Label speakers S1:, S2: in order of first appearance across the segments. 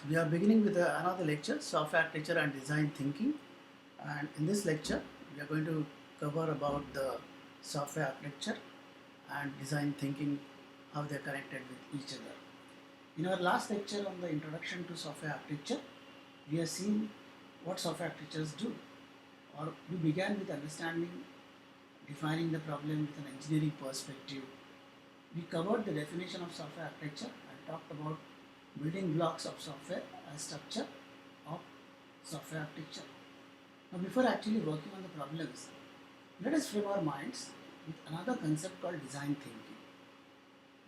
S1: We are beginning with another lecture, software architecture and design thinking. And in this lecture, we are going to cover about the software architecture and design thinking, how they are connected with each other. In our last lecture on the introduction to software architecture, we have seen what software architectures do, or we began with understanding, defining the problem with an engineering perspective. We covered the definition of software architecture and talked about building blocks of software as structure of software architecture. Now, before actually working on the problems, let us frame our minds with another concept called design thinking,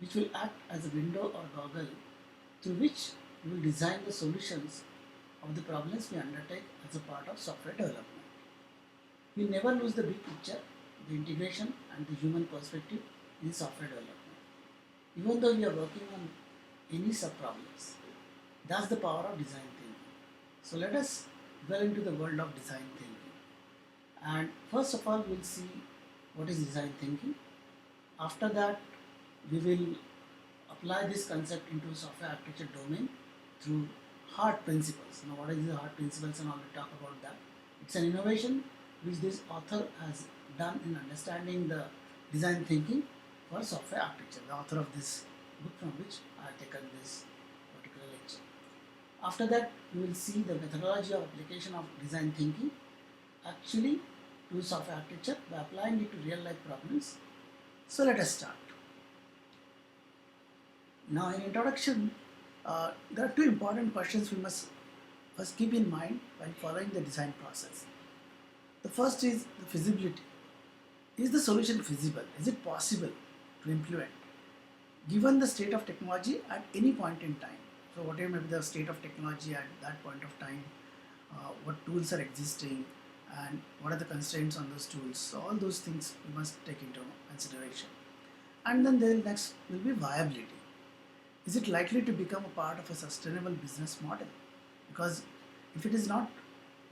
S1: which will act as a window or goggle through which we will design the solutions of the problems we undertake as a part of software development. We never lose the big picture, the integration and the human perspective in software development. Even though we are working on any sub-problems, that's the power of design thinking. So let us dwell into the world of design thinking. And first of all, we'll see what is design thinking. After that, we will apply this concept into software architecture domain through hard principles. Now, what is the hard principles, and I will talk about that. It's an innovation which this author has done in understanding the design thinking for software architecture, the author of this book from which I have taken this particular lecture. After that, we will see the methodology of application of design thinking actually to software architecture by applying it to real life problems. So let us start. Now, in introduction, there are two important questions we must first keep in mind while following the design process. The first is the feasibility. Is the solution feasible? Is it possible to implement given the state of technology at any point in time? So, whatever may be the state of technology at that point of time, what tools are existing, and what are the constraints on those tools. So, all those things we must take into consideration. And then there next will be viability. Is it likely to become a part of a sustainable business model? Because if it is not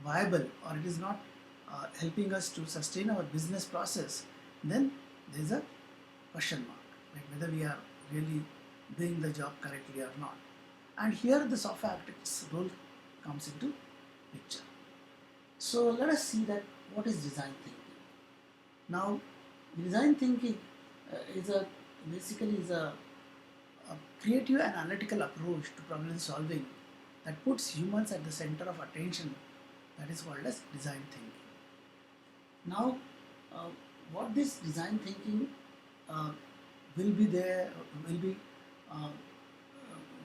S1: viable, or it is not helping us to sustain our business process, then there is a question mark, like whether we are really doing the job correctly or not. And here the software architect's role comes into picture. So let us see that what is design thinking. Now, design thinking is a basically is a creative and analytical approach to problem solving that puts humans at the center of attention. That is called as design thinking. Now, uh, what this design thinking uh, will be there, uh,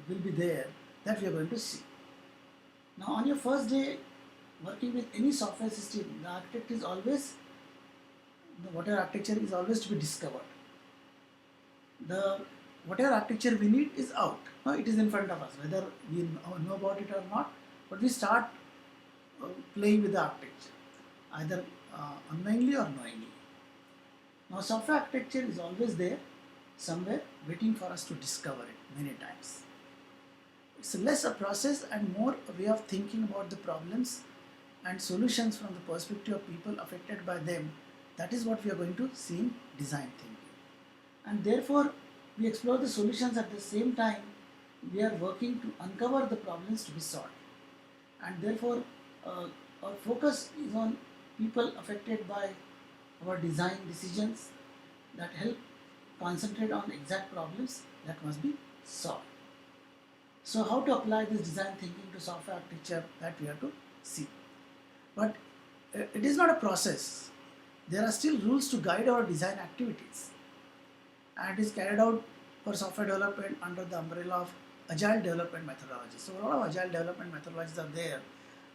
S1: will be there, that we are going to see. Now, on your first day working with any software system, the architect is always the whatever architecture is always to be discovered. The whatever architecture we need is out. Now it is in front of us, whether we know about it or not. But we start playing with the architecture, either unknowingly or knowingly. Now software architecture is always there, somewhere waiting for us to discover it many times. It's less a process and more a way of thinking about the problems and solutions from the perspective of people affected by them. That is what we are going to see in design thinking. And therefore, we explore the solutions at the same time we are working to uncover the problems to be solved. And therefore, uh, our focus is on people affected by our design decisions that help concentrate on exact problems that must be solved. So, how to apply this design thinking to software architecture, that we have to see. But it is not a process. There are still rules to guide our design activities, and it is carried out for software development under the umbrella of agile development methodology. So a lot of agile development methodologies are there,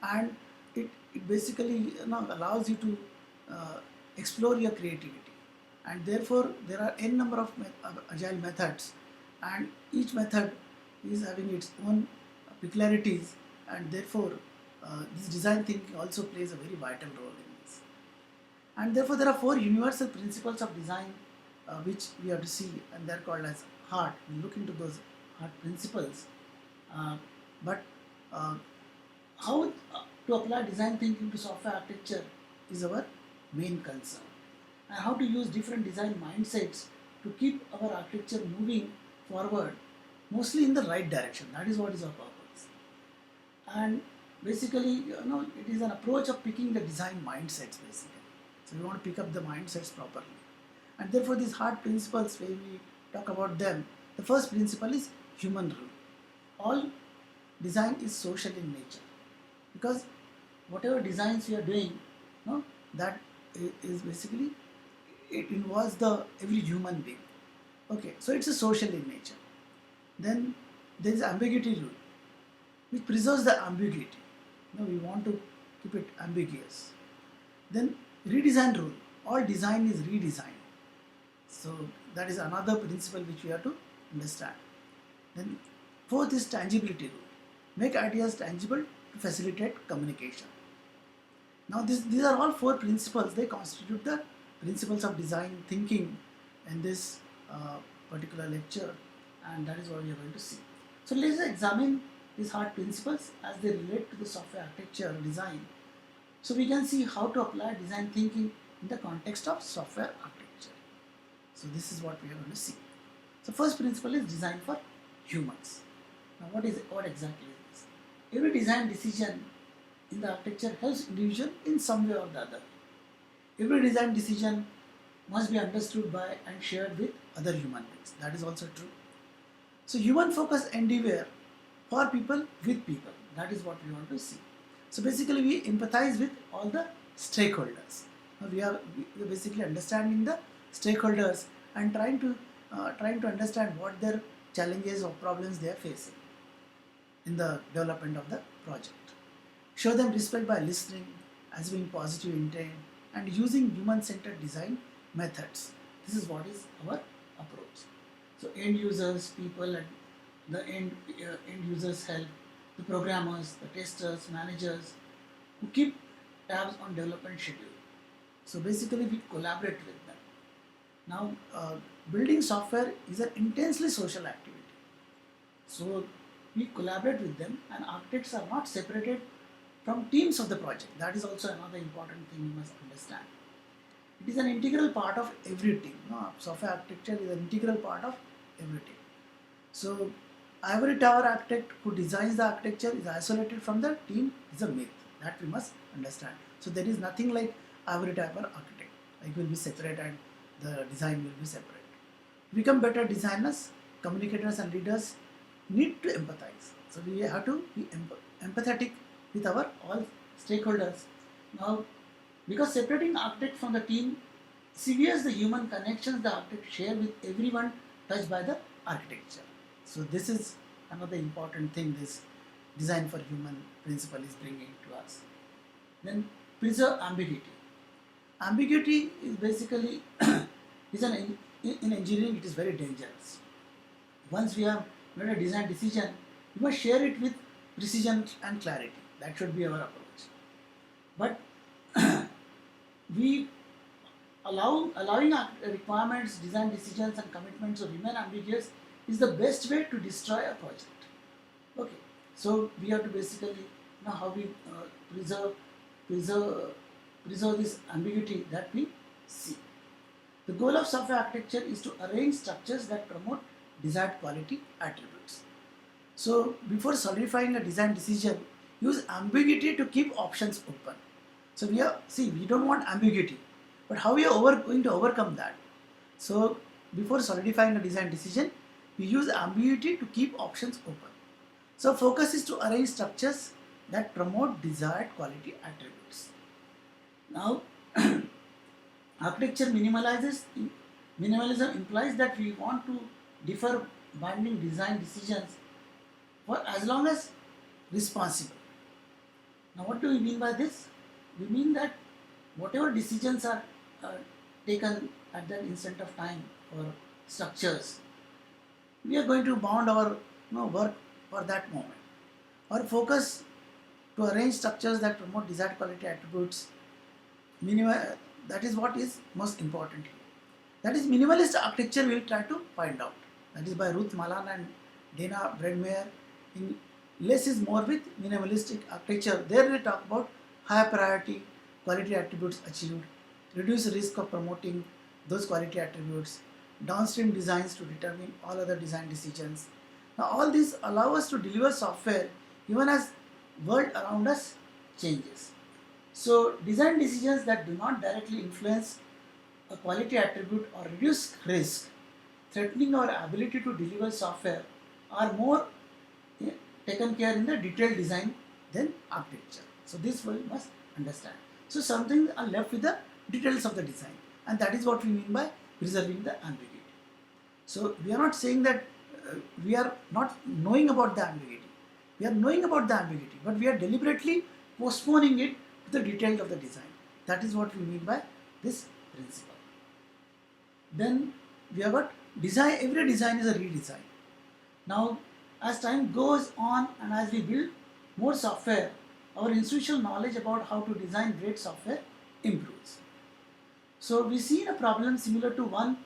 S1: and it basically allows you to explore your creativity, and therefore there are n number of agile methods, and each method is having its own peculiarities, and therefore this design thinking also plays a very vital role in this. And therefore there are four universal principles of design which we have to see, and they are called as HEART. We look into those HEART principles. But how to apply design thinking to software architecture is our main concern. And how to use different design mindsets to keep our architecture moving forward, mostly in the right direction. That is what is our purpose. And basically, it is an approach of picking the design mindsets basically. So we want to pick up the mindsets properly. And therefore these hard principles, when we talk about them, the first principle is human rule. All design is social in nature, because whatever designs we are doing, that is basically, it involves the every human being. Okay, so it's a social in nature. Then there is ambiguity rule, which preserves the ambiguity. We want to keep it ambiguous. Then redesign rule, all design is redesign. So that is another principle which we have to understand. Then fourth is tangibility rule, make ideas tangible to facilitate communication. Now these are all four principles. They constitute the principles of design thinking in this particular lecture, and that is what we are going to see. So let's examine these hard principles as they relate to the software architecture design. So we can see how to apply design thinking in the context of software architecture. So this is what we are going to see. So first principle is design for humans. Now what exactly is this? Every design decision in the architecture helps individual in some way or the other. Every design decision must be understood by and shared with other human beings. That is also true. So human focused endeavor for people with people. That is what we want to see. So basically we empathize with all the stakeholders. Now we are basically understanding the stakeholders and trying to understand what their challenges or problems they are facing in the development of the project. Show them respect by listening, assuming positive intent, and using human-centered design methods. This is what is our approach. So end users, people at the end users help the programmers, the testers, managers who keep tabs on development schedule. So basically we collaborate with them. Now building software is an intensely social activity. So we collaborate with them, and architects are not separated from teams of the project. That is also another important thing you must understand. It is an integral part of every team. Software architecture is an integral part of every team. So ivory tower architect who designs the architecture is isolated from the team is a myth. That we must understand. So there is nothing like ivory tower architect. Like will be separate and the design will be separate. To become better designers, communicators and leaders need to empathize. So we have to be empathetic with our all stakeholders. Now, because separating architect from the team severs the human connections the architect share with everyone touched by the architecture. So this is another important thing this design for human principle is bringing to us. Then preserve ambiguity. Ambiguity is basically in engineering it is very dangerous. Once we have made a design decision, we must share it with precision and clarity. That should be our approach. But we allowing our requirements, design decisions and commitments to remain ambiguous is the best way to destroy a project. Okay, so we have to basically know how we preserve this ambiguity that we see. The goal of software architecture is to arrange structures that promote desired quality attributes. So before solidifying a design decision, use ambiguity to keep options open. So we don't want ambiguity, but how we are going to overcome that? So before solidifying a design decision, we use ambiguity to keep options open. So focus is to arrange structures that promote desired quality attributes. Now architecture minimalism implies that we want to defer binding design decisions for as long as responsible. Now what do we mean by this? We mean that whatever decisions are taken at that instant of time for structures, we are going to bound our work for that moment. Our focus to arrange structures that promote desired quality attributes, that is what is most important here. That is minimalist architecture we will try to find out. That is by Ruth Malan and Dana Bredmeyer in Less is More with Minimalistic Architecture. There they talk about higher priority, quality attributes achieved, reduce risk of promoting those quality attributes, downstream designs to determine all other design decisions. Now all these allow us to deliver software even as world around us changes. So design decisions that do not directly influence a quality attribute or reduce risk, threatening our ability to deliver software, are more eh, taken care in the detailed design than architecture. So this we must understand. So some things are left with the details of the design, and that is what we mean by preserving the ambiguity. So we are not saying that we are not knowing about the ambiguity. We are knowing about the ambiguity, but we are deliberately postponing it to the detail of the design. That is what we mean by this principle. Then we have got design. Every design is a redesign. Now, as time goes on and as we build more software, our institutional knowledge about how to design great software improves. So we see a problem similar to one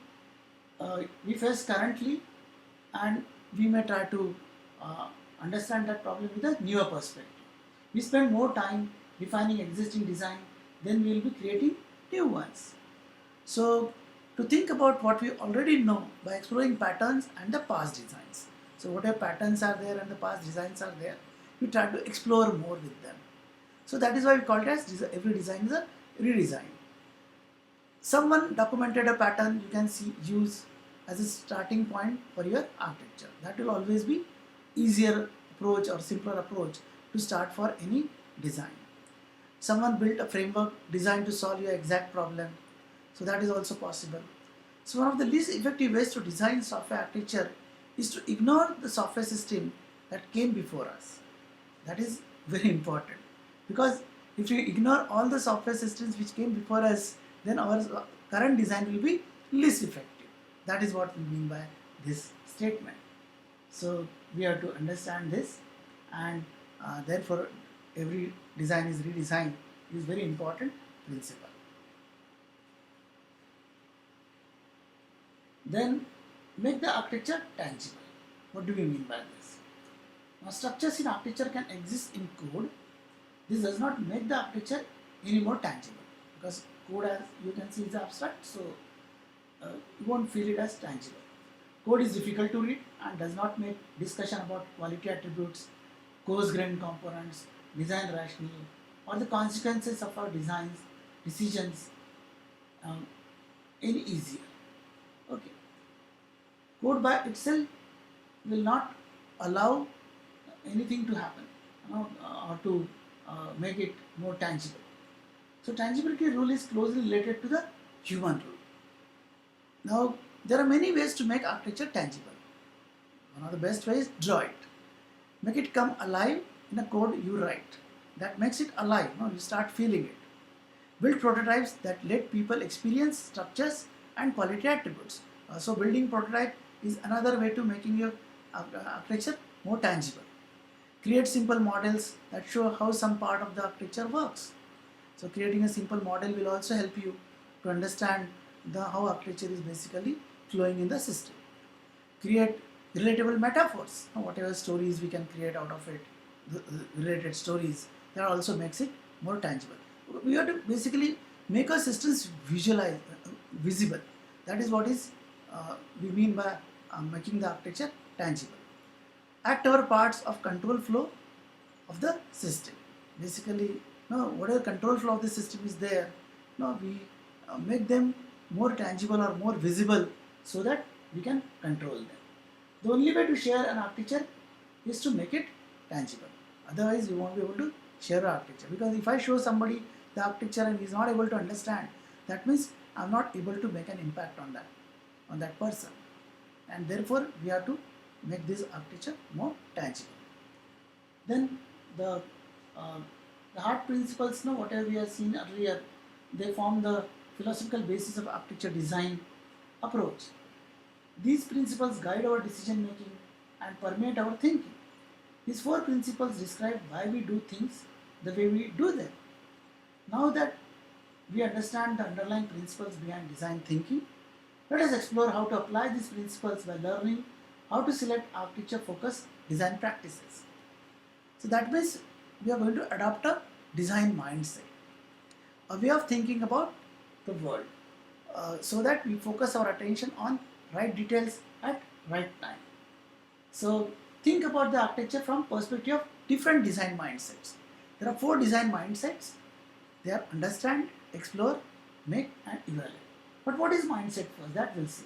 S1: we face currently, and we may try to uh, understand that problem with a newer perspective. We spend more time refining existing design, then we will be creating new ones. So to think about what we already know by exploring patterns and the past designs. So whatever patterns are there and the past designs are there, we try to explore more with them. So that is why we call it as every design is a redesign. Someone documented a pattern you can use as a starting point for your architecture. That will always be easier approach or simpler approach to start for any design. Someone built a framework designed to solve your exact problem. So that is also possible. So one of the least effective ways to design software architecture is to ignore the software system that came before us. That is very important, because if we ignore all the software systems which came before us, then our current design will be least effective. That is what we mean by this statement. So we have to understand this, and therefore every design is redesigned is very important principle. Then make the architecture tangible. What do we mean by this? Now structures in architecture can exist in code. This does not make the architecture any more tangible, because code, as you can see, is abstract, so you won't feel it as tangible. Code is difficult to read and does not make discussion about quality attributes, coarse-grained components, design rationale, or the consequences of our designs, decisions any easier. Okay. Code by itself will not allow anything to happen, or to make it more tangible. So tangibility rule is closely related to the human rule. Now there are many ways to make architecture tangible. One of the best ways, draw it. Make it come alive in a code you write. That makes it alive. You start feeling it. Build prototypes that let people experience structures and quality attributes. So building prototype is another way to making your architecture more tangible. Create simple models that show how some part of the architecture works. So creating a simple model will also help you to understand how architecture is basically flowing in the system. Create relatable metaphors. Whatever stories we can create out of it, the related stories, that also makes it more tangible. We have to basically make our systems visible. That is what is we mean by making the architecture tangible. Act our parts of control flow of the system. Basically, whatever control flow of the system is there, we make them more tangible or more visible so that we can control them. The only way to share an architecture is to make it tangible. Otherwise, we won't be able to share our architecture. Because if I show somebody the architecture and he is not able to understand, that means I am not able to make an impact on that person. And therefore, we have to make this architecture more tangible. Then the hard principles, whatever we have seen earlier, they form the philosophical basis of architecture design approach. These principles guide our decision making and permeate our thinking. These four principles describe why we do things the way we do them. Now that we understand the underlying principles behind design thinking, let us explore how to apply these principles by learning how to select architecture-focused design practices. So that means we are going to adopt a design mindset, a way of thinking about the world, so that we focus our attention on right details at right time. So think about the architecture from perspective of different design mindsets. There are 4 design mindsets. They are understand, explore, make and evaluate. But what is mindset first? That we'll see.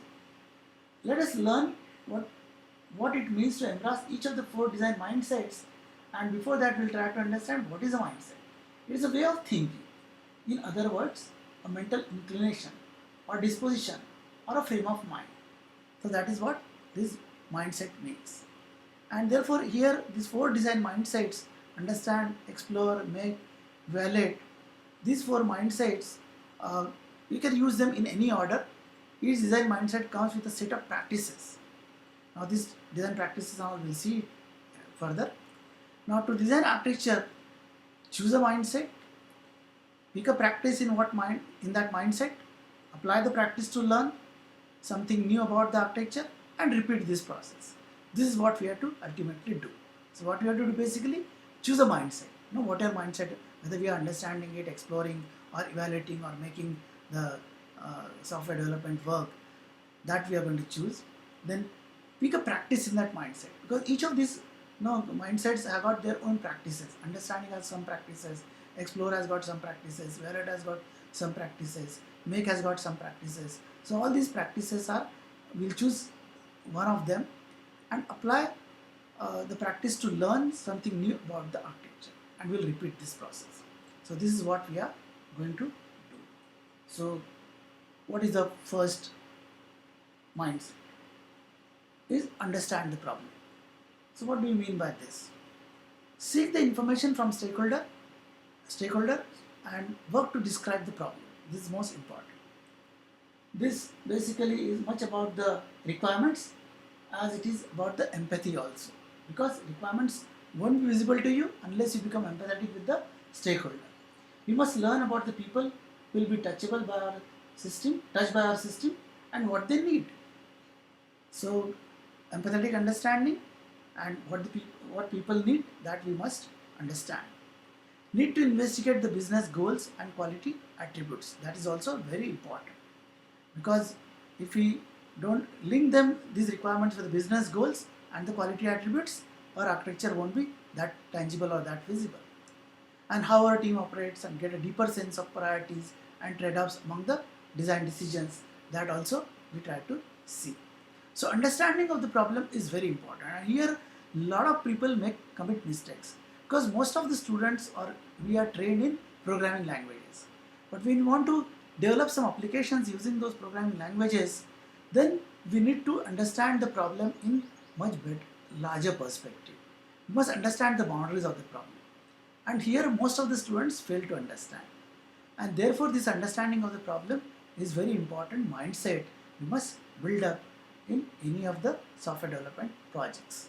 S1: Let us learn what it means to embrace each of the 4 design mindsets, and before that we'll try to understand what is a mindset. It is a way of thinking. In other words, a mental inclination or disposition or a frame of mind. So that is what this mindset means. And therefore here these 4 design mindsets, understand, explore, make, evaluate, these 4 mindsets, you can use them in any order. Each design mindset comes with a set of practices. Now these design practices now we'll see further. Now to design architecture, choose a mindset, pick a practice in that mindset, apply the practice to learn something new about the architecture and repeat this process. This is what we have to ultimately do. So what we have to do basically, choose a mindset. Whatever mindset, whether we are understanding it, exploring or evaluating or making the software development work, that we are going to choose. Then pick a practice in that mindset, because each of these mindsets have got their own practices. Understanding has some practices, explore has got some practices, evaluate has got some practices, make has got some practices. So all these practices we'll choose one of them and apply the practice to learn something new about the architecture, and we'll repeat this process. So this is what we are going to do. So what is the first mindset? Is understand the problem. So what do you mean by this? Seek the information from stakeholder and work to describe the problem. This is most important. This basically is much about the requirements as it is about the empathy also, because requirements won't be visible to you unless you become empathetic with the stakeholder. We must learn about the people who will be touched by our system and what they need. So empathetic understanding and what people need, that we must understand. Need to investigate the business goals and quality attributes. That is also very important, because if we don't link these requirements with the business goals and the quality attributes, our architecture won't be that tangible or that visible. And how our team operates, and get a deeper sense of priorities and trade-offs among the design decisions, that also we try to see. So understanding of the problem is very important, and here a lot of people commit mistakes, because most of the students we are trained in programming languages, but when we want to develop some applications using those programming languages, then we need to understand the problem in much larger perspective. We must understand the boundaries of the problem, and here most of the students fail to understand, and therefore this understanding of the problem is very important mindset we must build up in any of the software development projects.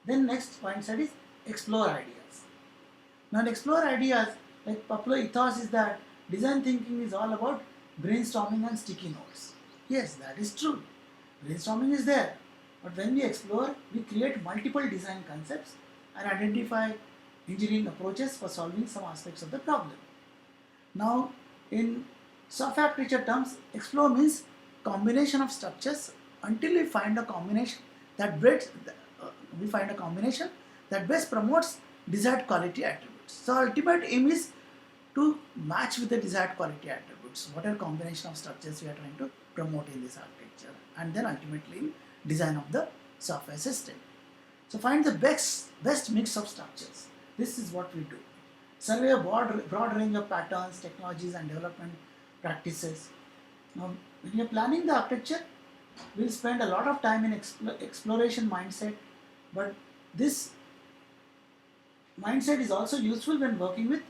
S1: Then next mindset is explore ideas. Now in explore ideas, like popular ethos is that design thinking is all about brainstorming and sticky notes. Yes, that is true. Brainstorming is there, but when we explore, we create multiple design concepts and identify engineering approaches for solving some aspects of the problem. Now in software architecture terms, explore means combination of structures until we find a combination that best promotes desired quality attributes. So ultimate aim is to match with the desired quality attributes, whatever combination of structures we are trying to promote in this architecture, and then ultimately in design of the software system. So find the best mix of structures. This is what we do. Survey a broad range of patterns, technologies and development practices. Now when you are planning the architecture, we will spend a lot of time in exploration mindset, but this mindset is also useful when working with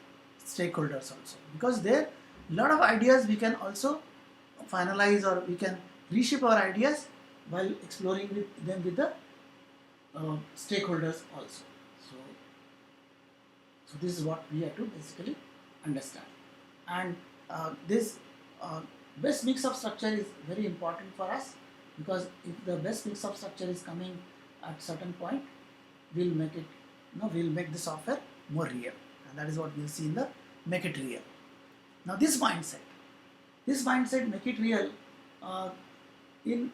S1: stakeholders also, because there a lot of ideas we can also finalize, or we can reshape our ideas while exploring them with the stakeholders also. So this is what we have to basically understand, and this best mix of structure is very important for us, because if the best mix of structure is coming at certain point, we'll make the software more real, and that is what we'll see in the make it real. Now this mindset make it real. In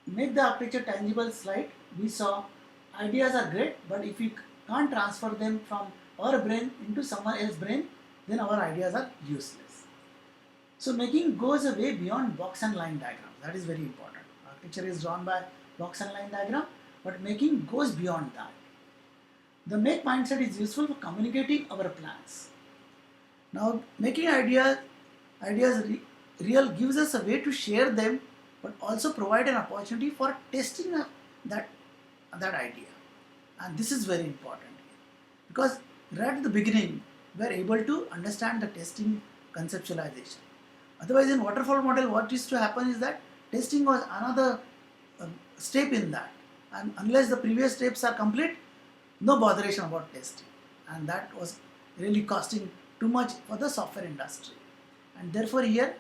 S1: make the architecture tangible slide, we saw ideas are great, but if we can't transfer them from our brain into someone else's brain, then our ideas are useless. So making goes a way beyond box and line diagram. That is very important. Architecture is drawn by box and line diagram, but making goes beyond that. The make mindset is useful for communicating our plans. Now, making ideas real gives us a way to share them, but also provide an opportunity for testing that that idea. And this is very important because right at the beginning we are able to understand the testing conceptualization. Otherwise, in waterfall model, what used to happen is that testing was another step in that, and unless the previous steps are complete, no botheration about testing, and that was really costing too much for the software industry. And therefore, here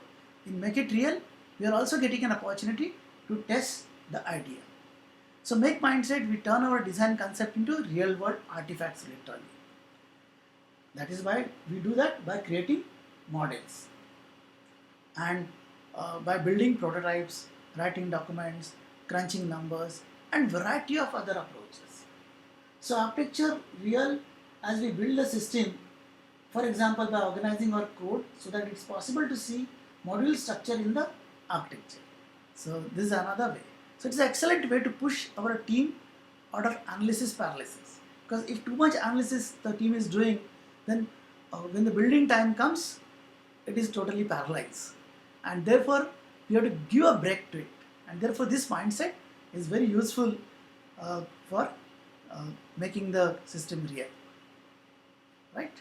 S1: in Make It Real, we are also getting an opportunity to test the idea. So, make mindset, we turn our design concept into real world artifacts literally. That is why we do that by creating models and by building prototypes, writing documents, crunching numbers, and variety of other approaches. So architecture real as we build the system, for example, by organizing our code so that it's possible to see module structure in the architecture. So this is another way. So it's an excellent way to push our team out of analysis paralysis. Because if too much analysis the team is doing, then when the building time comes, it is totally paralyzed. And therefore, we have to give a break to it. And therefore, this mindset is very useful for making the system real. Right?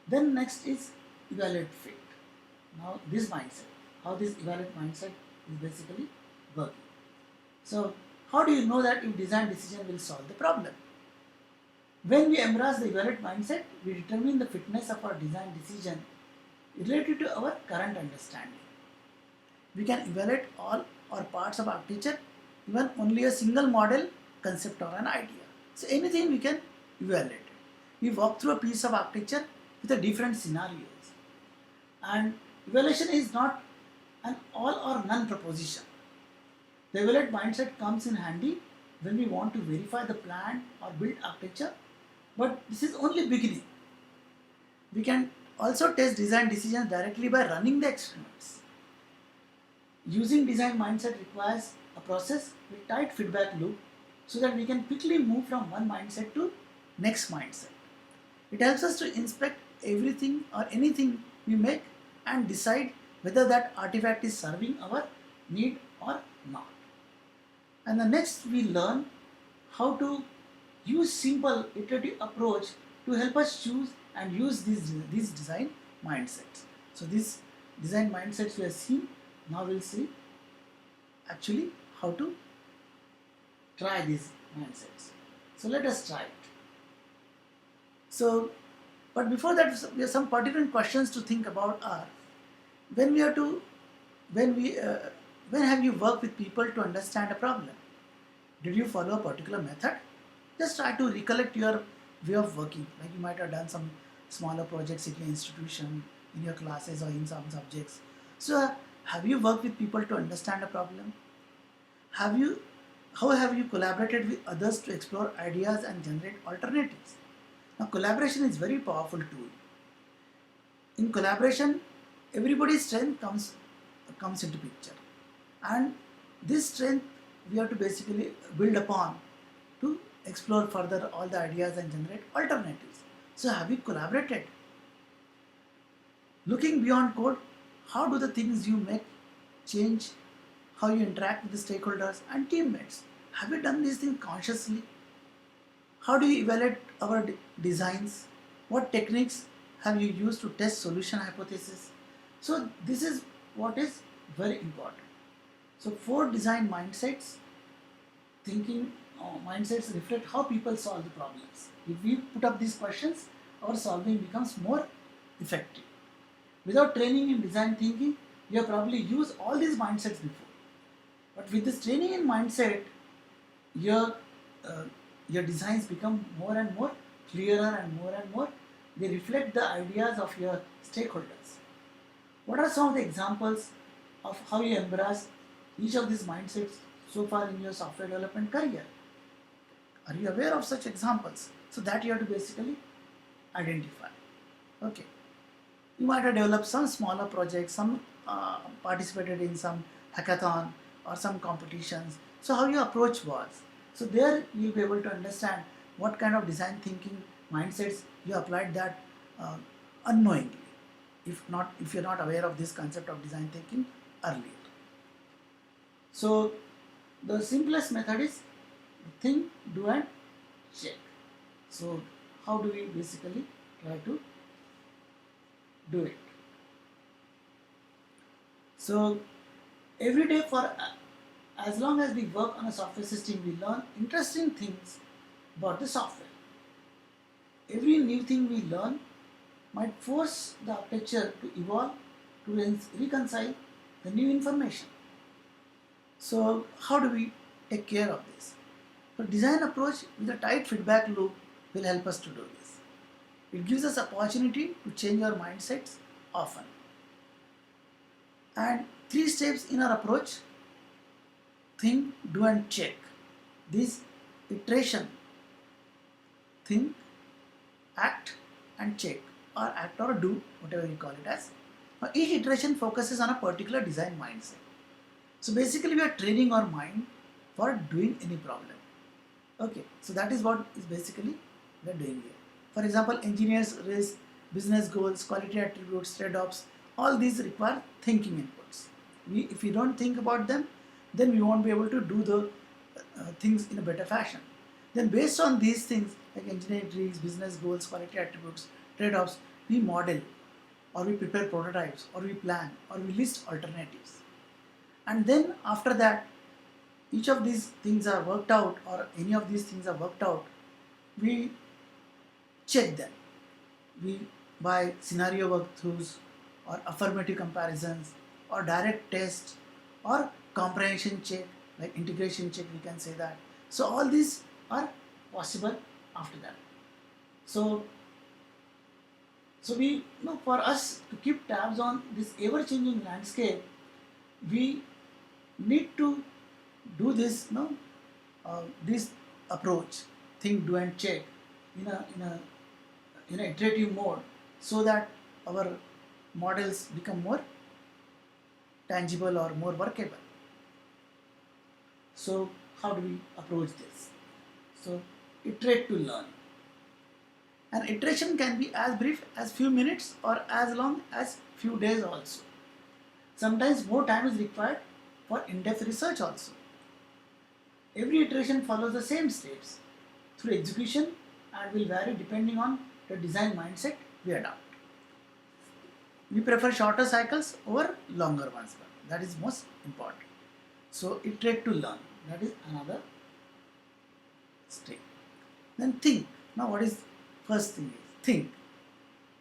S1: Then next is evaluate fit. Now this mindset, how this evaluate mindset is basically working. So how do you know that your design decision will solve the problem? When we embrace the evaluate mindset, we determine the fitness of our design decision related to our current understanding. We can evaluate all or parts of architecture, even only a single model, concept or an idea. So anything we can evaluate. We walk through a piece of architecture with a different scenarios. And evaluation is not an all or none proposition. The evaluate mindset comes in handy when we want to verify the plan or build architecture, but this is only beginning. We can also test design decisions directly by running the experiments. Using design mindset requires a process with tight feedback loop so that we can quickly move from one mindset to next mindset. It helps us to inspect everything or anything we make and decide whether that artifact is serving our need or not. And the next we learn how to use simple iterative approach to help us choose and use these design mindsets. So these design mindsets we have seen, now we'll see actually how to try these mindsets. So let us try it. So, but before that, we have some pertinent questions to think about are when we are to when have you worked with people to understand a problem? Did you follow a particular method? Just try to recollect your way of working. Like you might have done some smaller projects in your institution, in your classes or in some subjects. So have you worked with people to understand a problem? How have you collaborated with others to explore ideas and generate alternatives? Now collaboration is very powerful tool. In collaboration, everybody's strength comes into picture. And this strength we have to basically build upon to explore further all the ideas and generate alternatives. So have you collaborated? Looking beyond code, how do the things you make change how you interact with the stakeholders and teammates? Have you done these things consciously? How do you evaluate our designs? What techniques have you used to test solution hypothesis? So this is what is very important. So 4 design mindsets, thinking mindsets reflect how people solve the problems. If we put up these questions, our solving becomes more effective. Without training in design thinking, you have probably used all these mindsets before. But with this training in mindset, your designs become more and more clearer and more. They reflect the ideas of your stakeholders. What are some of the examples of how you embrace each of these mindsets so far in your software development career? Are you aware of such examples? So that you have to basically identify. Okay. You might have developed some smaller projects, some participated in some hackathon or some competitions. So how your approach was. So there you'll be able to understand what kind of design thinking mindsets you applied that uh, unknowingly, if you're not aware of this concept of design thinking earlier. So the simplest method is think, do and check. So how do we basically try to do it? So every day for as long as we work on a software system, we learn interesting things about the software. Every new thing we learn might force the architecture to evolve to reconcile the new information. So how do we take care of this? So design approach with a tight feedback loop will help us to do this. It gives us opportunity to change our mindsets often. And 3 steps in our approach: think, do and check. This iteration, think, act and check, or act or do, whatever you call it as. Now, each iteration focuses on a particular design mindset. So basically we are training our mind for doing any problem. Okay, so that is what is basically we are doing here. For example, engineers raise business goals, quality attributes, trade-offs. All these require thinking inputs. If we don't think about them, then we won't be able to do the things in a better fashion. Then based on these things like engineering trees, business goals, quality attributes, trade-offs, we model or we prepare prototypes or we plan or we list alternatives. And then after that, each of these things are worked out or any of these things are worked out, we check them. We by scenario walkthroughs or affirmative comparisons or direct tests or comprehension check, like integration check, we can say that. So all these are possible after that. So we for us to keep tabs on this ever-changing landscape, we need to do this this approach, think, do and check in a iterative mode, so that our models become more tangible or more workable. So how do we approach this? So iterate to learn. An iteration can be as brief as few minutes or as long as few days also. Sometimes more time is required for in-depth research also. Every iteration follows the same steps through execution and will vary depending on the design mindset we adopt. We prefer shorter cycles over longer ones. That is most important. So iterate to learn. That is another step. Then think. Now what is first thing is think.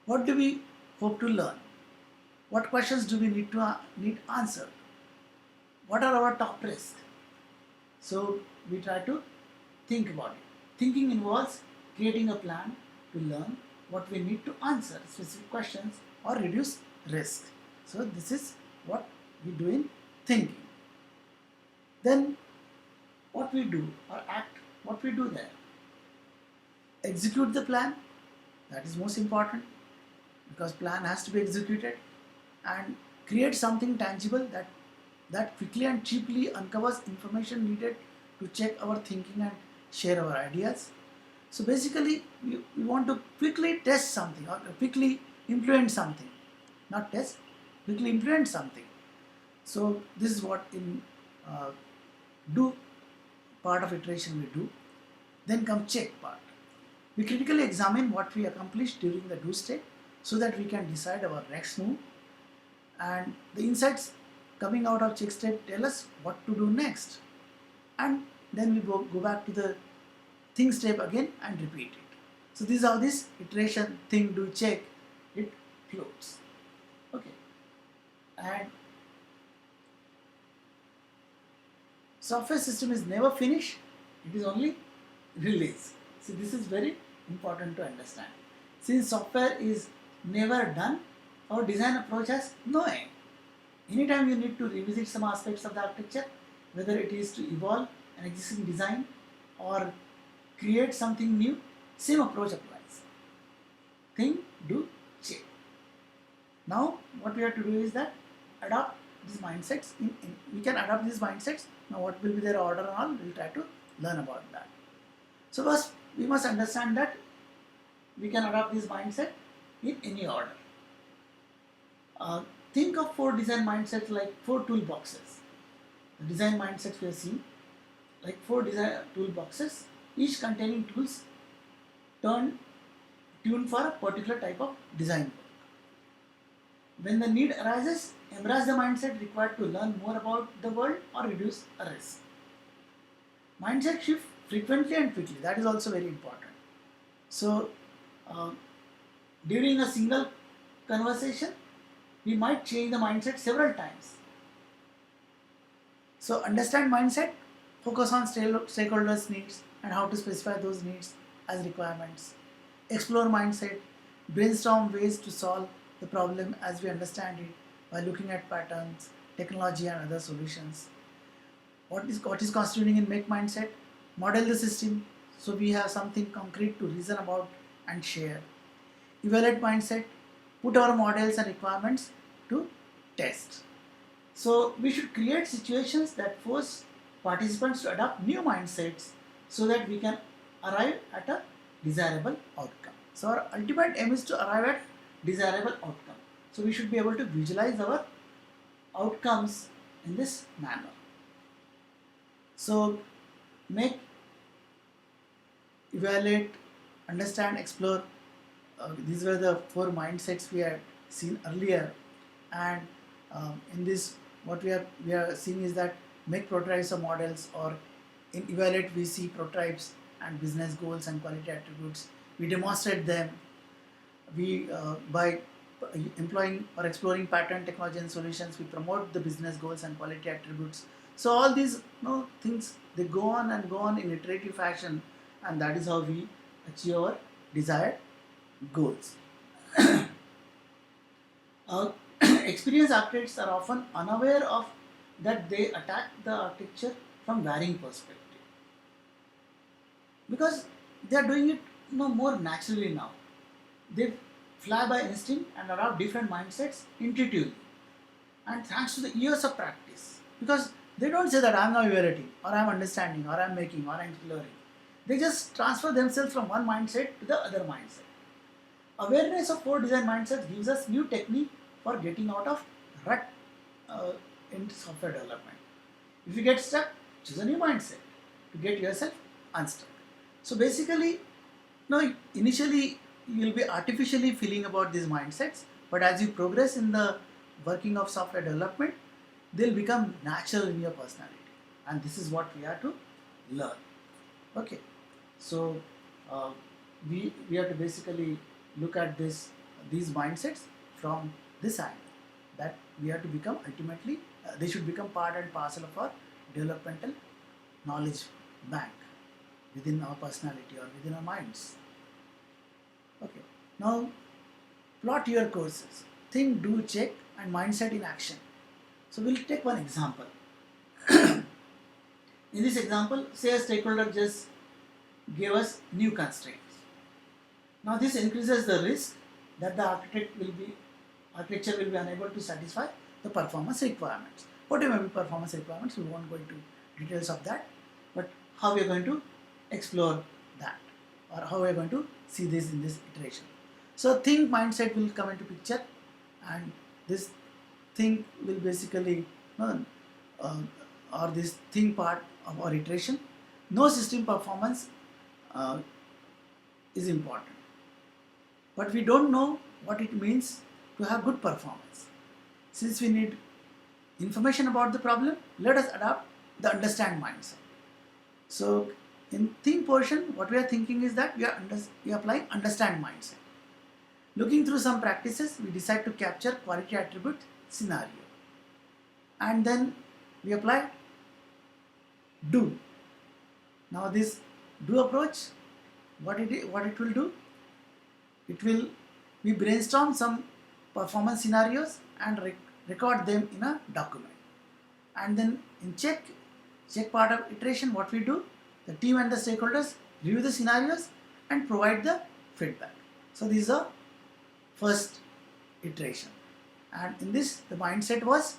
S1: What do we hope to learn? What questions do we need answered? What are our top risks? So we try to think about it. Thinking involves creating a plan to learn what we need to answer specific questions or reduce risk. So this is what we do in thinking. Then what we do or act, what we do there. Execute the plan. That is most important, because plan has to be executed, and create something tangible that quickly and cheaply uncovers information needed to check our thinking and share our ideas. So basically we want to quickly test something or quickly implement something, not test, quickly implement something. So this is what in do part of iteration we do. Then comes check part. We critically examine what we accomplished during the do state so that we can decide our next move, and the insights coming out of check state tell us what to do next, and then we go back to the think step again and repeat it. So this is how this iteration, think, do, check, it floats. Okay, and software system is never finished, it is only release. So this is very important to understand. Since software is never done, our design approach has no end. Anytime you need to revisit some aspects of the architecture, whether it is to evolve an existing design or create something new, same approach applies. Think, do, check. Now what we have to do is that adopt these mindsets. We can adopt these mindsets. Now what will be their order and all, we'll try to learn about that. So first we must understand that we can adopt this mindset in any order. Think of 4 design mindsets like 4 toolboxes. The design mindsets we have seen like 4 design toolboxes, each containing tools tuned for a particular type of design work. When the need arises, embrace the mindset required to learn more about the world or reduce a risk. Mindset shift frequently and quickly. That is also very important. So, during a single conversation, we might change the mindset several times. So, understand mindset, focus on stakeholders' needs and how to specify those needs as requirements. Explore mindset, brainstorm ways to solve the problem as we understand it by looking at patterns, technology, and other solutions. What is constituting in make mindset? Model the system so we have something concrete to reason about and share. Evaluate mindset, put our models and requirements to test. So we should create situations that force participants to adopt new mindsets so that we can arrive at a desirable outcome. So our ultimate aim is to arrive at desirable outcome. So we should be able to visualize our outcomes in this manner. So make, evaluate, understand, explore. These were the 4 mindsets we had seen earlier, and in this what we are seeing is that make prototypes of models, or in evaluate we see prototypes and business goals and quality attributes. We demonstrate them. We by employing or exploring pattern, technology and solutions, we promote the business goals and quality attributes. So all these things, they go on and go on in iterative fashion, and that is how we achieve our desired goals. Experienced architects are often unaware of that they attack the architecture from varying perspectives because they are doing it more naturally now. They fly by instinct and adopt different mindsets intuitively, and thanks to the years of practice, because they don't say that I am now evaluating or I am understanding or I am making or I am exploring. They just transfer themselves from one mindset to the other mindset. Awareness of 4 design mindsets gives us new technique for getting out of rut in software development. If you get stuck, choose a new mindset to get yourself unstuck. So basically, initially you will be artificially feeling about these mindsets, but as you progress in the working of software development, they'll become natural in your personality, and this is what we have to learn. Okay, so we have to basically look at these mindsets from this angle, that we have to become ultimately, they should become part and parcel of our developmental knowledge bank within our personality or within our minds. Okay, now plot your courses. Think, do, check, and mindset in action. So we'll take one example. In this example, say a stakeholder just gave us new constraints. Now this increases the risk that the architecture will be unable to satisfy the performance requirements. Whatever may be performance requirements, we won't go into details of that, but how we are going to explore that, or how we are going to see this in this iteration. So think mindset will come into picture, and this think will basically or this think part of our iteration. No system performance is important, but we don't know what it means to have good performance. Since we need information about the problem, let us adopt the understand mindset. So in think portion, what we are thinking is that we are applying understand mindset. Looking through some practices, we decide to capture quality attribute scenario, and then we apply do. Now this do approach, what it will do, we brainstorm some performance scenarios and record them in a document, and then in check part of iteration, what we do, the team and the stakeholders review the scenarios, and provide the feedback. So this is the first iteration. And in this, the mindset was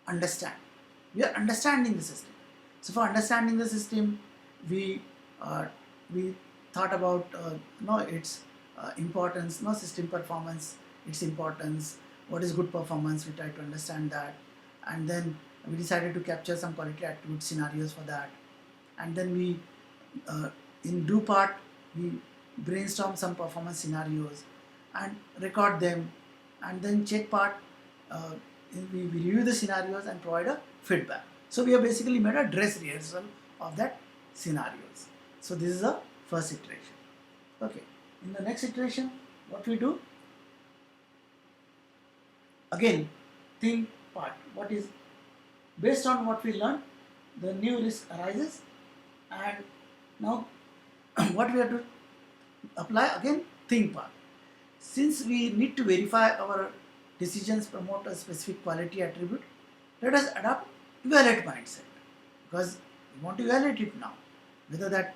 S1: understand. We are understanding the system. So for understanding the system, we uh, we thought about its importance, system performance, its importance, what is good performance. We tried to understand that, and then we decided to capture some quality attribute scenarios for that, and then we in do part we brainstorm some performance scenarios and record them, and then check part uh, we review the scenarios and provide a feedback. So we have basically made a dress rehearsal of that scenarios. So this is the first iteration. Okay, in the next iteration, what we do again, think part. What is based on what we learned, the new risk arises, and now what we have to apply again, think part. Since we need to verify our decisions promote a specific quality attribute, let us adopt evaluate mindset, because we want to evaluate it now whether that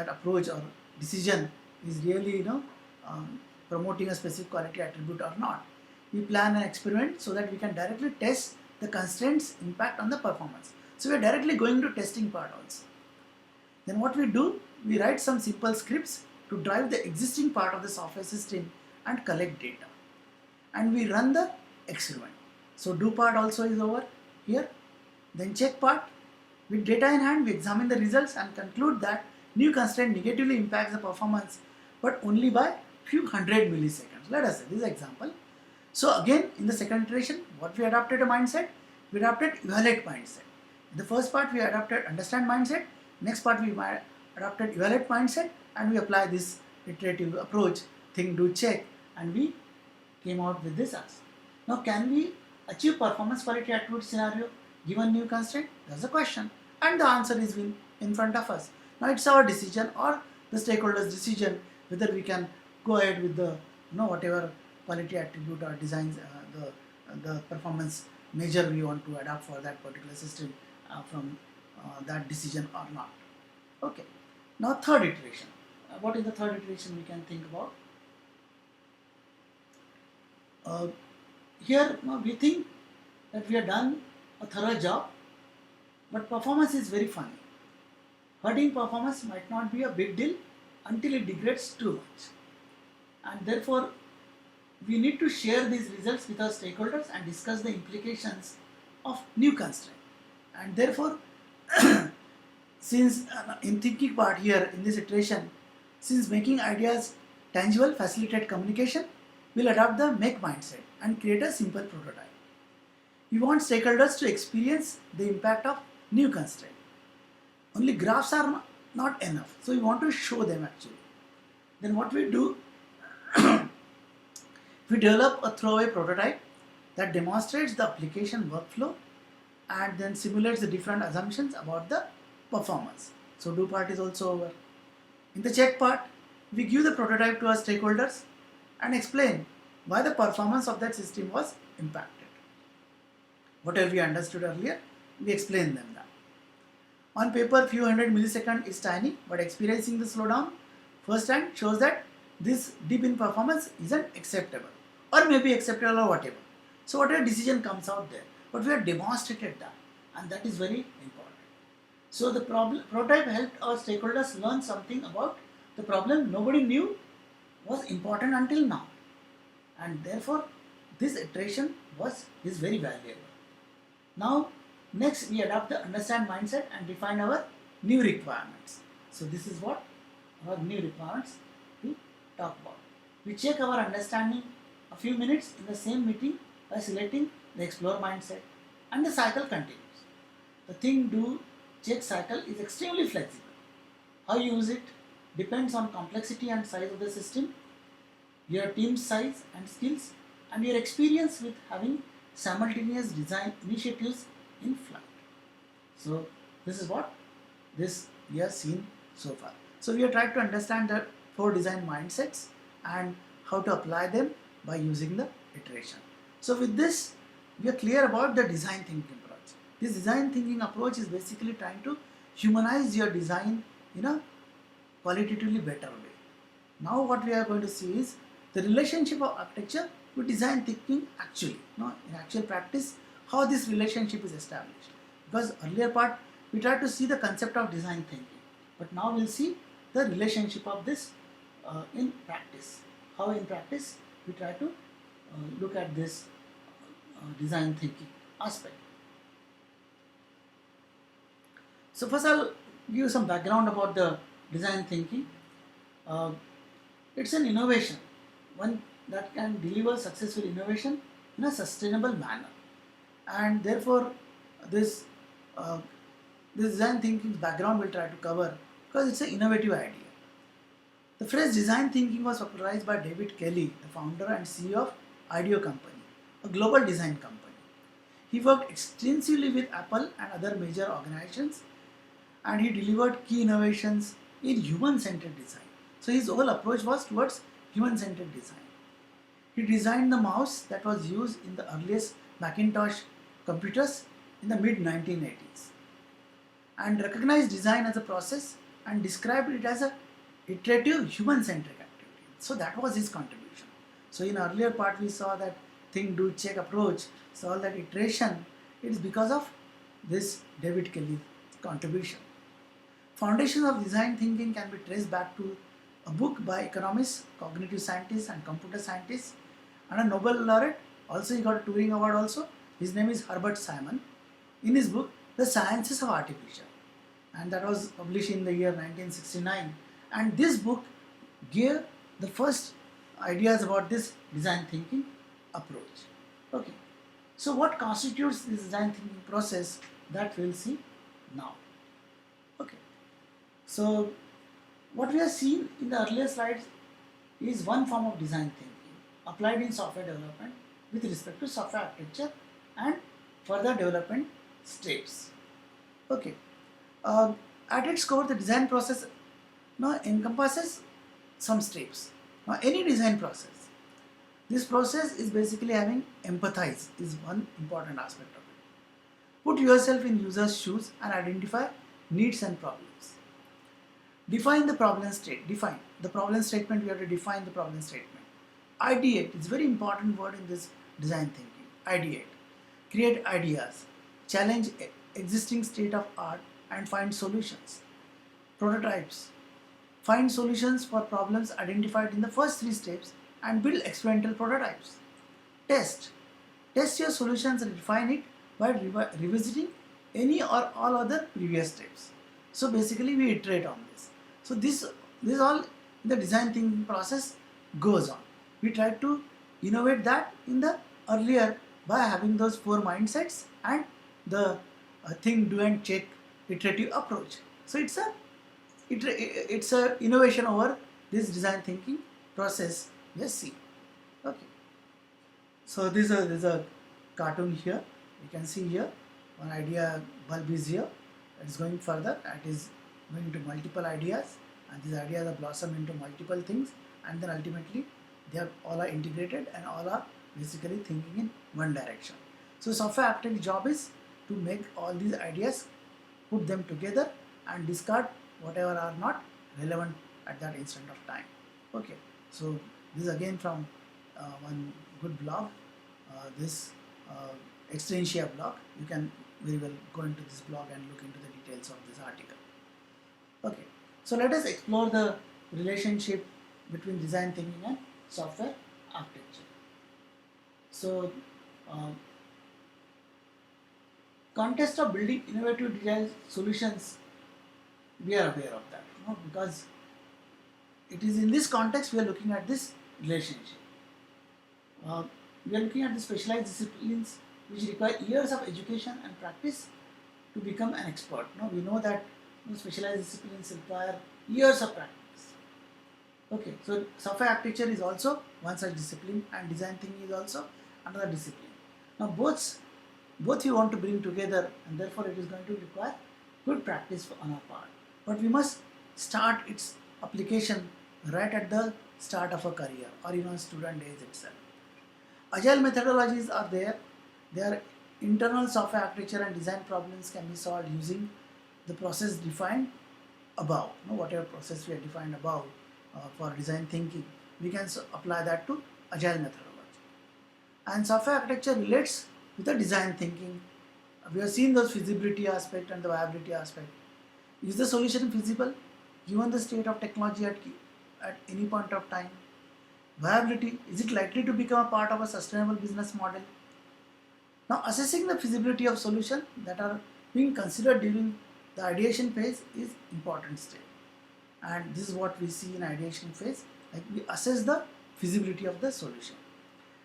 S1: approach or decision is really promoting a specific quality attribute or not. We plan an experiment so that we can directly test the constraints impact on the performance. So we are directly going to testing part also. Then what we do, we write some simple scripts to drive the existing part of the software system and collect data, and we run the experiment. So do part also is over here. Then check part. With data in hand, we examine the results and conclude that new constraint negatively impacts the performance, but only by few hundred milliseconds. Let us say this example. So again, in the second iteration, what we adopted a mindset, we adopted evaluate mindset. In the first part, we adopted understand mindset. Next part, we adopted evaluate mindset, and we apply this iterative approach, think, do, check, and we came out with this answer. Now, can we achieve performance quality attribute scenario given new constraint? That's the question, and the answer is in front of us. Now, it's our decision or the stakeholders' decision whether we can go ahead with the whatever quality attribute or designs the performance measure we want to adopt for that particular system from that decision or not. Okay. Now, third iteration. What is the third iteration we can think about? Here we think that we have done a thorough job, but performance is very funny. Hurting performance might not be a big deal until it degrades too much, and therefore we need to share these results with our stakeholders and discuss the implications of new constraint. And therefore, since in thinking part here in this iteration, since making ideas tangible facilitate communication, we'll adopt the make mindset and create a simple prototype. We want stakeholders to experience the impact of new constraint. Only graphs are not enough, so we want to show them actually. Then what we do, we develop a throwaway prototype that demonstrates the application workflow and then simulates the different assumptions about the performance. So do part is also over. In the check part, we give the prototype to our stakeholders and explain why the performance of that system was impacted. Whatever we understood earlier, we explain them that. On paper, few hundred milliseconds is tiny, but experiencing the slowdown firsthand shows that this dip in performance isn't acceptable, or maybe acceptable or whatever. So whatever decision comes out there, but we have demonstrated that, and that is very important. So the prototype helped our stakeholders learn something about the problem nobody knew was important until now, and therefore this iteration is very valuable. Now next we adopt the understand mindset and define our new requirements. So this is what our new requirements we talk about. We check our understanding a few minutes in the same meeting by selecting the explore mindset, and the cycle continues. The think, do, check cycle is extremely flexible. How you use it depends on complexity and size of the system, your team size and skills, and your experience with having simultaneous design initiatives in flight. So this is what we have seen so far. So we have tried to understand the 4 design mindsets and how to apply them by using the iteration. So with this, we are clear about the design thinking approach. This design thinking approach is basically trying to humanize your design in a qualitatively better way. Now what we are going to see is the relationship of architecture with design thinking actually, in actual practice, how this relationship is established. Because earlier part we tried to see the concept of design thinking, but now we'll see the relationship of this in practice. How in practice we try to look at this design thinking aspect. So first I'll give you some background about the design thinking. Uh, it's an innovation, one that can deliver successful innovation in a sustainable manner, and therefore this uh, this design thinking background will try to cover because it's an innovative idea. The phrase design thinking was popularized by David Kelly, the founder and CEO of IDEO Company, a global design company. He worked extensively with Apple and other major organizations, and he delivered key innovations in human-centered design. So his whole approach was towards human-centered design. He designed the mouse that was used in the earliest Macintosh computers in the mid 1980s and recognized design as a process and described it as a iterative human-centric activity. So that was his contribution. So in earlier part we saw that think, do, check approach. So all that iteration, it is because of this David Kelly contribution. Foundations of design thinking can be traced back to a book by economists, cognitive scientists and computer scientists and a Nobel laureate. Also he got a Turing Award also. His name is Herbert Simon. In his book, The Sciences of Artificial, and that was published in the year 1969. And this book gave the first ideas about this design thinking approach. Okay, so what constitutes this design thinking process, that we'll see now. Okay, so what we have seen in the earlier slides is one form of design thinking applied in software development with respect to software architecture and further development steps. Okay, at its core, the design process now encompasses some steps. Now, any design process, this process is basically having empathize is one important aspect of it. Put yourself in user's shoes and identify needs and problems. Define the problem state. Define the problem statement. We have to define the problem statement. Ideate. It's a very important word in this design thinking. Ideate. Create ideas. Challenge existing state of art and find solutions. Prototypes. Find solutions for problems identified in the first three steps and build experimental prototypes. Test. Test your solutions and refine it by revisiting any or all other previous steps. So basically we iterate on this. So this all the design thinking process goes on. We try to innovate that in the earlier by having those four mindsets and the think, do and check iterative approach. So it's a innovation over this design thinking process. Let's see. Okay. So there's a cartoon here. You can see here one idea bulb is here. It is going further. It is going into multiple ideas, and these ideas are blossom into multiple things, and then ultimately they are all are integrated and all are basically thinking in one direction. So software architect's job is to make all these ideas, put them together and discard whatever are not relevant at that instant of time. Okay, so this is again from one good blog, this Extensia blog. You can very well go into this blog and look into the details of this article. Okay, so let us explore the relationship between design thinking and software architecture. So context of building innovative design solutions, we are aware of that, because it is in this context we are looking at this relationship. We are looking at the specialized disciplines which require years of education and practice to become an expert. We know that specialized disciplines require years of practice. Okay, so software architecture is also one such discipline, and design thinking is also another discipline. Now both we want to bring together, and therefore it is going to require good practice on our part. But we must start its application right at the start of a career or even student days itself. Agile methodologies are there. Their internal software architecture and design problems can be solved using the process defined above, whatever process we have defined above for design thinking, we can apply that to agile methodology. And software architecture relates with the design thinking. We have seen those feasibility aspect and the viability aspect. Is the solution feasible given the state of technology at any point of time? Viability, is it likely to become a part of a sustainable business model? Now, assessing the feasibility of solutions that are being considered during the ideation phase is important step. And this is what we see in ideation phase. Like we assess the feasibility of the solution,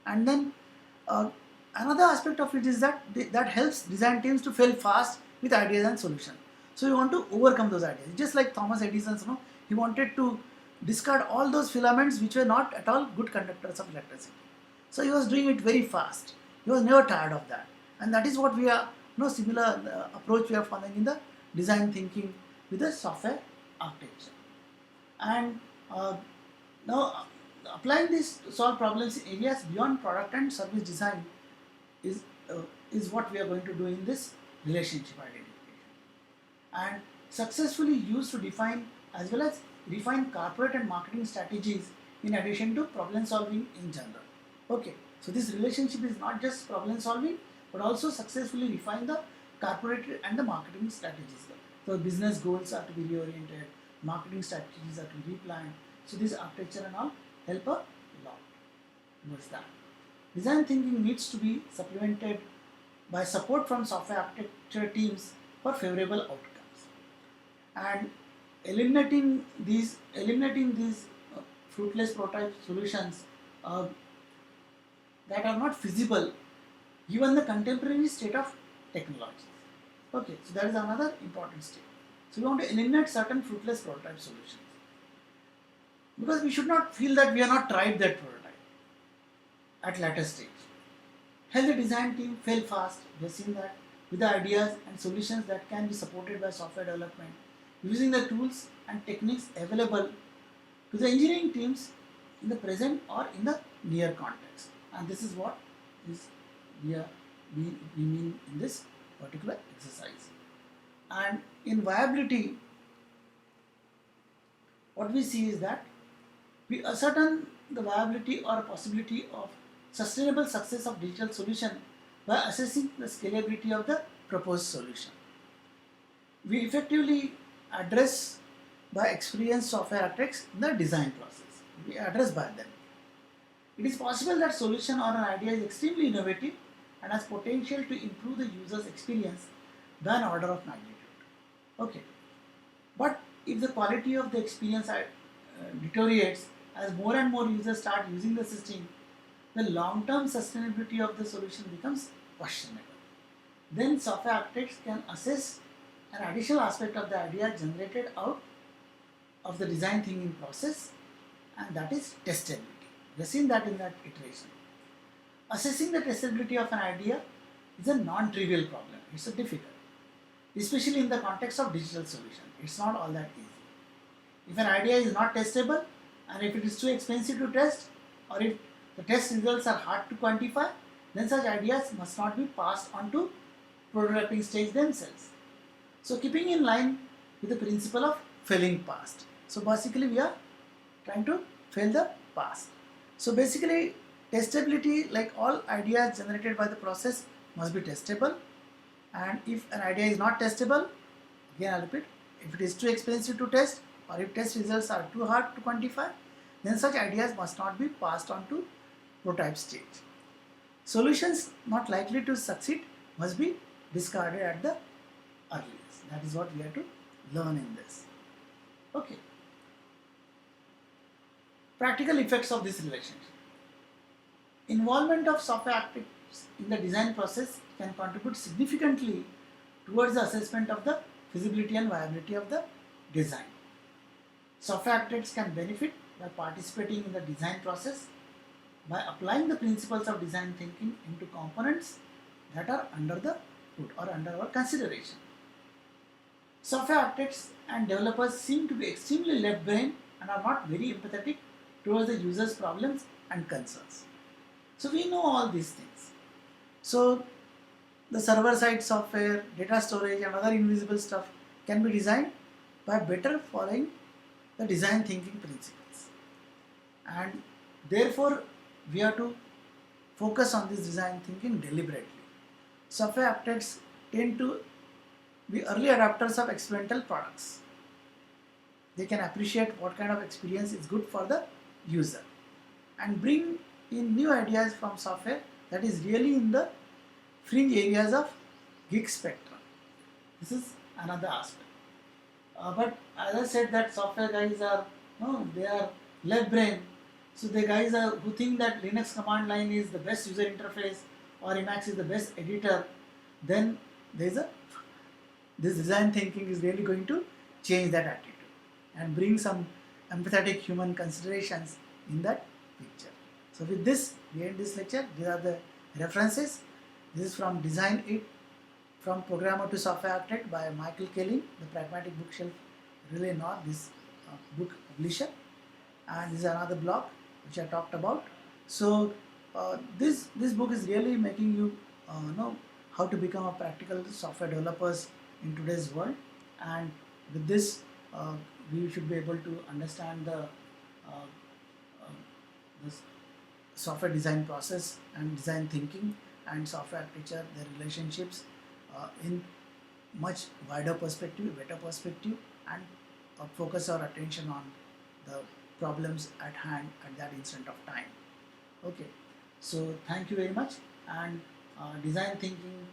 S1: and then uh, another aspect of it is that that helps design teams to fail fast with ideas and solutions. So we want to overcome those ideas. Just like Thomas Edison, he wanted to discard all those filaments which were not at all good conductors of electricity. So he was doing it very fast. He was never tired of that, and that is what we are, similar approach we are following in the design thinking with the software architecture. And now applying this to solve problems in areas beyond product and service design is uh, is what we are going to do in this relationship identification, and successfully used to define as well as refine corporate and marketing strategies in addition to problem solving in general. Okay, so this relationship is not just problem solving but also successfully refine the corporate and the marketing strategies. So business goals are to be reoriented, marketing strategies are to be replanned. So this architecture and all help a lot towards that. Design thinking needs to be supplemented by support from software architecture teams for favorable outcomes. And eliminating these fruitless prototype solutions uh, that are not feasible given the contemporary state of technology. Okay, so that is another important step. So we want to eliminate certain fruitless prototype solutions, because we should not feel that we have not tried that prototype at later stage. Help the design team fail fast. We have seen that with the ideas and solutions that can be supported by software development, using the tools and techniques available to the engineering teams in the present or in the near context. And this is what is we mean in this particular exercise. And in viability, what we see is that we ascertain the viability or possibility of sustainable success of digital solution by assessing the scalability of the proposed solution. We effectively address by experienced software architects the design process. We address by them. It is possible that solution or an idea is extremely innovative and has potential to improve the user's experience by an order of magnitude. Okay, but if the quality of the experience deteriorates as more and more users start using the system, the long-term sustainability of the solution becomes questionable. Then software architects can assess an additional aspect of the idea generated out of the design thinking process, and that is testability. We have seen that in that iteration. Assessing the testability of an idea is a non-trivial problem. It's a difficult, especially in the context of digital solution. It's not all that easy. If an idea is not testable, and if it is too expensive to test, or if the test results are hard to quantify, then such ideas must not be passed on to prototyping stage themselves. So keeping in line with the principle of failing past. So basically we are trying to fail the past. So basically testability, like all ideas generated by the process, must be testable. And if an idea is not testable, again I repeat, if it is too expensive to test or if test results are too hard to quantify, then such ideas must not be passed on to prototype stage. Solutions not likely to succeed must be discarded at the earliest. That is what we have to learn in this. Okay. Practical effects of this relationship. Involvement of software architects in the design process can contribute significantly towards the assessment of the feasibility and viability of the design. Software architects can benefit by participating in the design process by applying the principles of design thinking into components that are under the hood or under our consideration. Software architects and developers seem to be extremely left-brain and are not very empathetic towards the user's problems and concerns. So we know all these things. So the server-side software, data storage and other invisible stuff can be designed by better following the design thinking principles. And therefore, we have to focus on this design thinking deliberately. Software architects tend to be early adopters of experimental products. They can appreciate what kind of experience is good for the user and bring in new ideas from software that is really in the fringe areas of geek spectrum. This is another aspect. But as I said, that software guys are no, they are left brain. So the guys are who think that Linux command line is the best user interface or Emacs is the best editor. Then there's a this design thinking is really going to change that attitude and bring some empathetic human considerations in that picture. So with this, we end this lecture. These are the references. This is from Design It, from Programmer to Software Architect by Michael Kelly, the Pragmatic Bookshelf, Relay North, this book publisher. And this is another blog which I talked about. So this book is really making you know how to become a practical software developers in today's world. And with this, we should be able to understand the software design process and design thinking and software architecture, their relationships in much wider perspective, better perspective, and focus our attention on the problems at hand at that instant of time. Okay, so thank you very much. And design thinking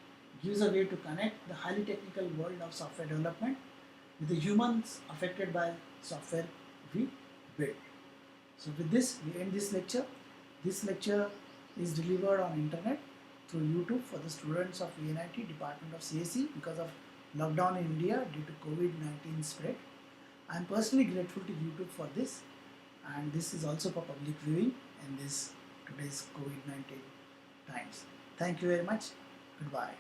S1: gives a way to connect the highly technical world of software development with the humans affected by software we build. So with this, we end this lecture. This lecture is delivered on internet through YouTube for the students of VNIT Department of CSE because of lockdown in India due to COVID-19 spread. I am personally grateful to YouTube for this, and this is also for public viewing in this today's COVID-19 times. Thank you very much. Goodbye.